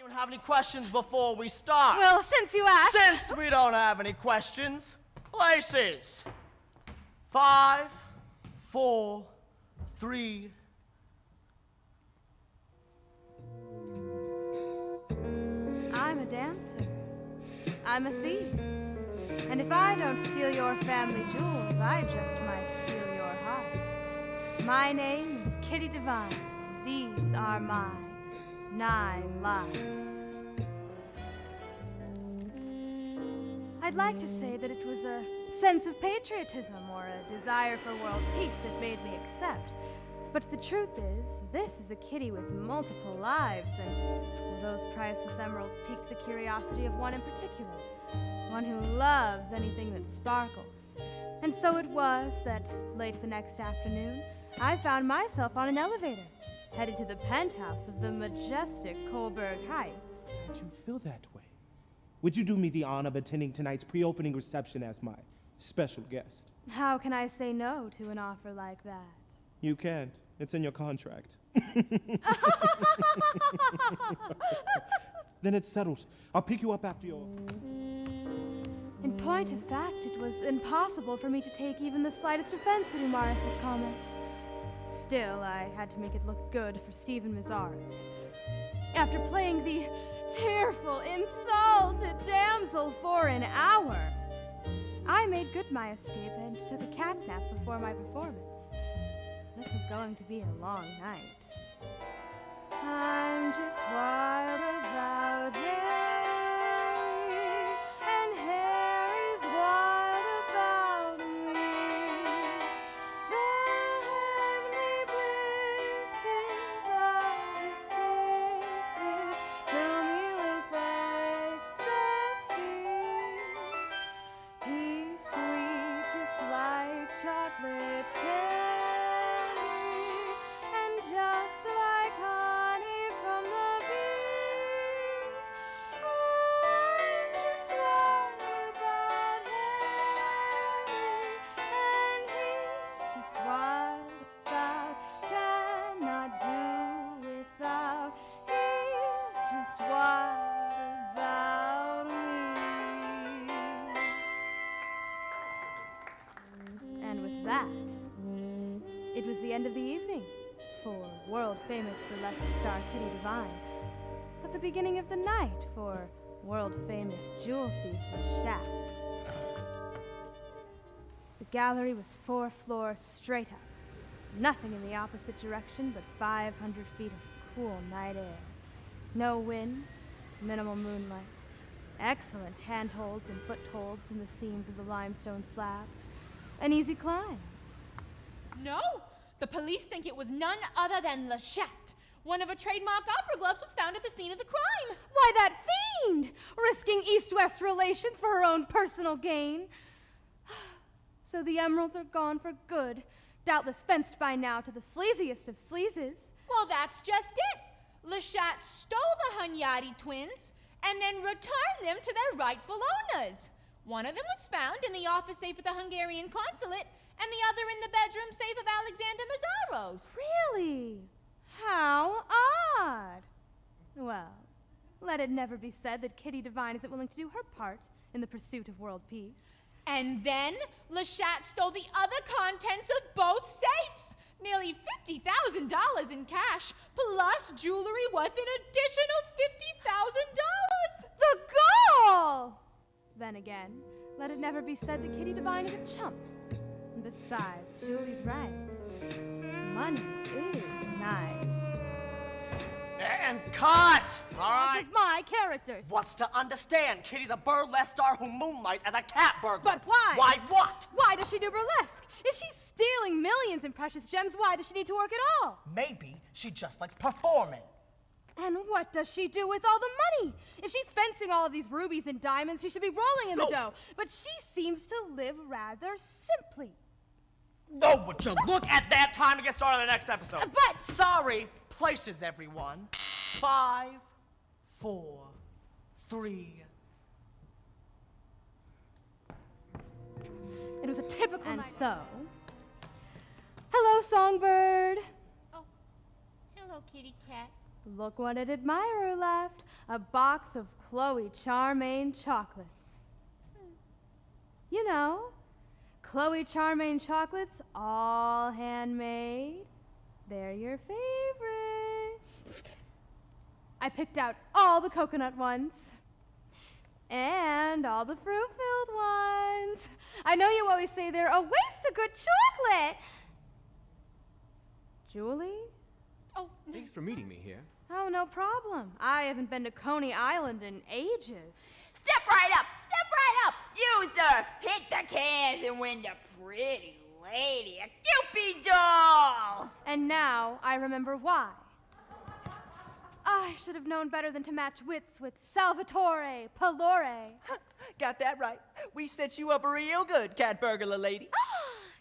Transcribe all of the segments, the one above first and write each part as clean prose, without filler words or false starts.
Anyone have any questions before we start? Well, since you asked... Since we don't have any questions, places. 5, 4, 3... I'm a dancer. I'm a thief. And if I don't steal your family jewels, I just might steal your heart. My name is Kitty Divine, and these are my 9 lives. I'd like to say that it was a sense of patriotism or a desire for world peace that made me accept. But the truth is, this is a kitty with multiple lives, and those priceless emeralds piqued the curiosity of one in particular, one who loves anything that sparkles. And so it was that, late the next afternoon, I found myself on an elevator, headed to the penthouse of the majestic Coburg Heights. Did you feel that way? Would you do me the honor of attending tonight's pre-opening reception as my special guest? How can I say no to an offer like that? You can't. It's in your contract. Then it's settled. I'll pick you up after your... In point of fact, it was impossible for me to take even the slightest offense at Umaris's comments. Still, I had to make it look good for Stephen Mizarves. After playing the tearful, insulted damsel for an hour, I made good my escape and took a cat nap before my performance. This was going to be a long night. I'm just wild about Harry, and Harry's wild about me. The heavenly blisses of his kisses fill me with ecstasy. He's sweet, just like chocolate candy, and just like honey from the bee. Oh, I'm just wild about Harry, and he's just wild about, cannot do without. He's just wild about me. And with that, it was the end of the evening for world-famous burlesque star Kitty Divine, but the beginning of the night for world-famous jewel thief Shaft. The gallery was 4 floors straight up, nothing in the opposite direction but 500 feet of cool night air. No wind, minimal moonlight, excellent handholds and footholds in the seams of the limestone slabs. An easy climb. No, the police think it was none other than Le Chat. One of her trademark opera gloves was found at the scene of the crime. Why, that fiend! Risking East-West relations for her own personal gain. So the emeralds are gone for good, doubtless fenced by now to the sleaziest of sleazes. Well, that's just it. Le Chat stole the Hunyadi twins and then returned them to their rightful owners. One of them was found in the office safe at the Hungarian consulate, and the other in the bedroom safe of Alexander Mazzaros. Really? How odd. Well, let it never be said that Kitty Divine isn't willing to do her part in the pursuit of world peace. And then Le Chat stole the other contents of both safes. Nearly $50,000 in cash, plus jewelry worth an additional $50,000. The gall! Then again, let it never be said that Kitty Divine is a chump. And besides, Julie's right. Money is nice. And cut! All right? Of my characters. What's to understand? Kitty's a burlesque star who moonlights as a cat burglar. But why? Why what? Why does she do burlesque? If she's stealing millions in precious gems, why does she need to work at all? Maybe she just likes performing. And what does she do with all the money? If she's fencing all of these rubies and diamonds, she should be rolling in the dough. But she seems to live rather simply. Oh, would you look at that? Time to get started on the next episode. But... Sorry, places, everyone. 5, 4, 3... It was a typical night. And so... Hello, Songbird. Oh, hello, kitty cat. Look what an admirer left. A box of Chloe Charmaine chocolates. You know, Chloe Charmaine chocolates, all handmade. They're your favorite. I picked out all the coconut ones. And all the fruit-filled ones. I know you always say they're a waste of good chocolate. Julie? Oh, Thanks for meeting me here. Oh, no problem. I haven't been to Coney Island in ages. Step right up! Step right up! You, sir, hit the cans and win the pretty lady, a Cupid doll! And now I remember why. I should have known better than to match wits with Salvatore Palore. Got that right. We set you up real good, cat burglar lady.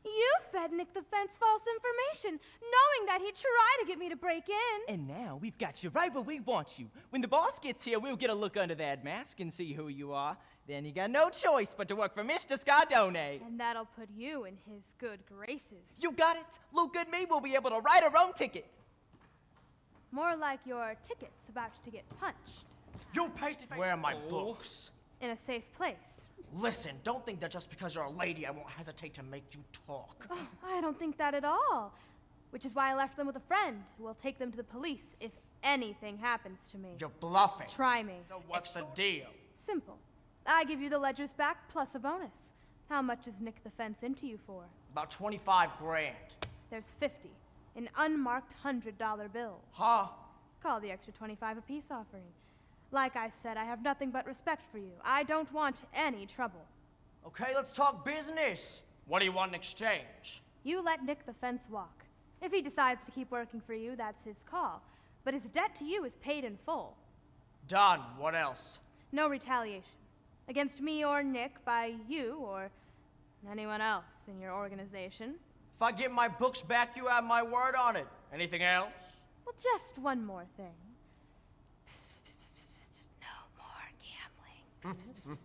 You fed Nick the Fence false information, knowing that he'd try to get me to break in. And now we've got you right where we want you. When the boss gets here, we'll get a look under that mask and see who you are. Then you got no choice but to work for Mr. Scardone. And that'll put you in his good graces. You got it. Luke and me will be able to write our own ticket. More like your ticket's about to get punched. You pasted. Where are my books? In a safe place. Listen, don't think that just because you're a lady, I won't hesitate to make you talk. Oh, I don't think that at all. Which is why I left them with a friend who will take them to the police if anything happens to me. You're bluffing. Try me. So what's the deal? Simple. I give you the ledgers back plus a bonus. How much is Nick the Fence into you for? About 25 grand. There's 50 in unmarked $100 bills. Huh? Call the extra 25 a peace offering. Like I said, I have nothing but respect for you. I don't want any trouble. Okay, let's talk business. What do you want in exchange? You let Nick the Fence walk. If he decides to keep working for you, that's his call. But his debt to you is paid in full. Done. What else? No retaliation. Against me or Nick by you or anyone else in your organization. If I get my books back, you have my word on it. Anything else? Well, just one more thing. No more gambling.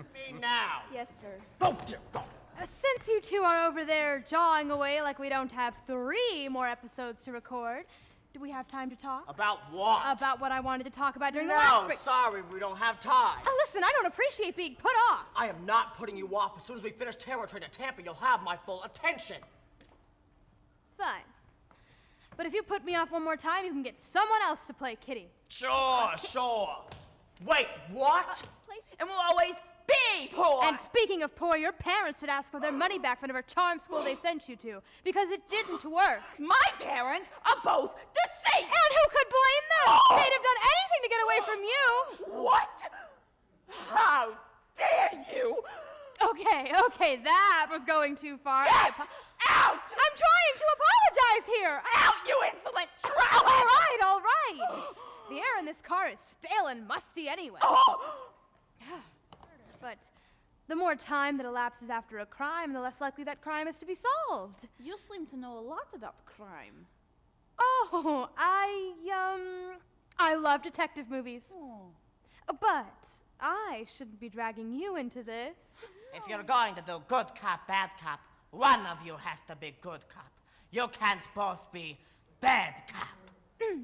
Me now. Yes, sir. Oh, dear God. Since you two are over there jawing away like we don't have 3 more episodes to record, do we have time to talk? About what? About what I wanted to talk about during the last No, break. sorry, we don't have time. Listen, I don't appreciate being put off. I am not putting you off. As soon as we finish Terror Train at Tampa, you'll have my full attention. Fine. But if you put me off one more time, you can get someone else to play Kitty. Sure, sure. Wait, what? Please. And we'll always be poor! And speaking of poor, your parents should ask for their money back for whatever charm school they sent you to, because it didn't work. My parents are both deceased! And who could blame them? They'd have done anything to get away from you. What? How dare you? Okay, that was going too far. Get out! I'm trying to apologize here. Out, you insolent trout! All right. The air in this car is stale and musty anyway. Oh. But the more time that elapses after a crime, the less likely that crime is to be solved. You seem to know a lot about crime. Oh, I love detective movies. Oh. But I shouldn't be dragging you into this. If you're going to do good cop, bad cop, one of you has to be good cop. You can't both be bad cop.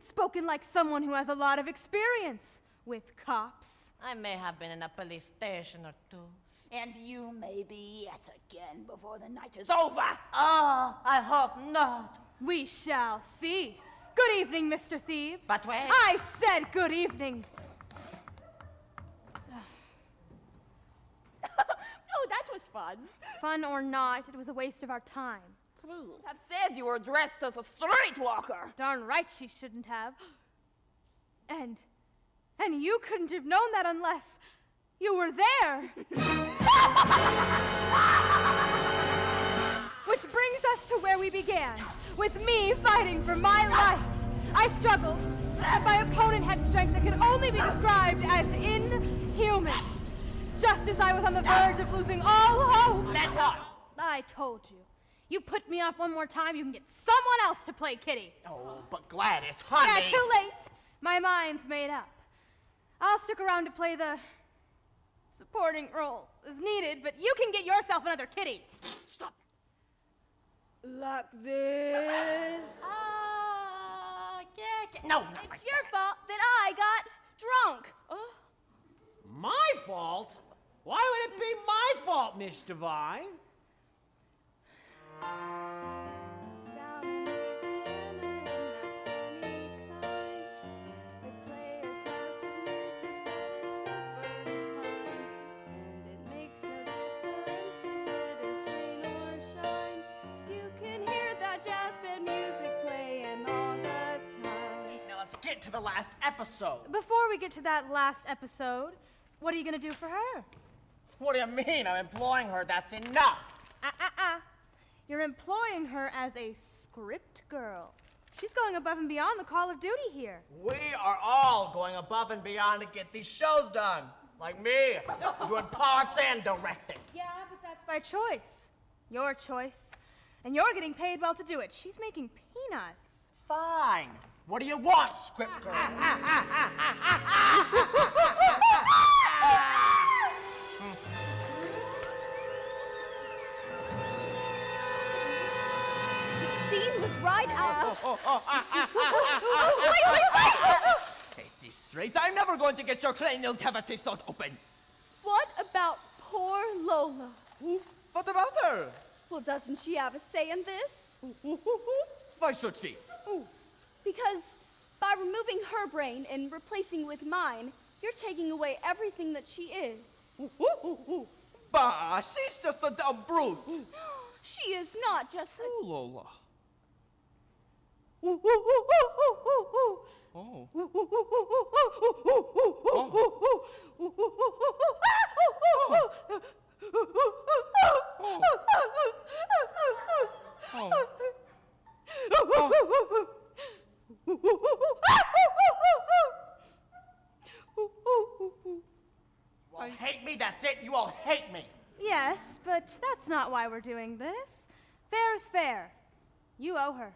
Spoken like someone who has a lot of experience with cops. I may have been in a police station or 2. And you may be yet again before the night is over! Oh, I hope not. We shall see. Good evening, Mr. Thieves. But wait. I said good evening. Oh, that was fun. Fun or not, it was a waste of our time. True. I've said you were dressed as a streetwalker. Darn right she shouldn't have. And you couldn't have known that unless you were there. Which brings us to where we began, with me fighting for my life. I struggled, but my opponent had strength that could only be described as inhuman. Just as I was on the verge of losing all hope. Let up. I told you. You put me off one more time, you can get someone else to play Kitty. Oh, but Gladys, honey. Yeah, too late. My mind's made up. I'll stick around to play the supporting roles as needed, but you can get yourself another Kitty. Stop. Like this. Yeah, No, no. It's your fault that I got drunk. My fault? Why would it be my fault, Miss Devine? Down in Louisiana, in that sunny clime, they play a class of music that is super fine. And it makes no difference if it is rain or shine. You can hear that jazz band music playing all the time. Now let's get to the last episode. Before we get to that last episode, what are you gonna do for her? What do you mean? I'm employing her. That's enough. You're employing her as a script girl. She's going above and beyond the call of duty here. We are all going above and beyond to get these shows done. Like me, doing parts and directing. Yeah, but that's by choice. Your choice. And you're getting paid well to do it. She's making peanuts. Fine. What do you want, script girl? The scene was right out of... Take this straight. I'm never going to get your cranial cavity sewed open. What about poor Lola? What about her? Well, doesn't she have a say in this? Why should she? Because by removing her brain and replacing with mine, you're taking away everything that she is. Bah, she's just a dumb brute. She is not just a... Oh, Lola. Oh. Well, hate me, that's it. You all hate me. Yes, but that's not why we're doing this. Fair is fair. You owe her.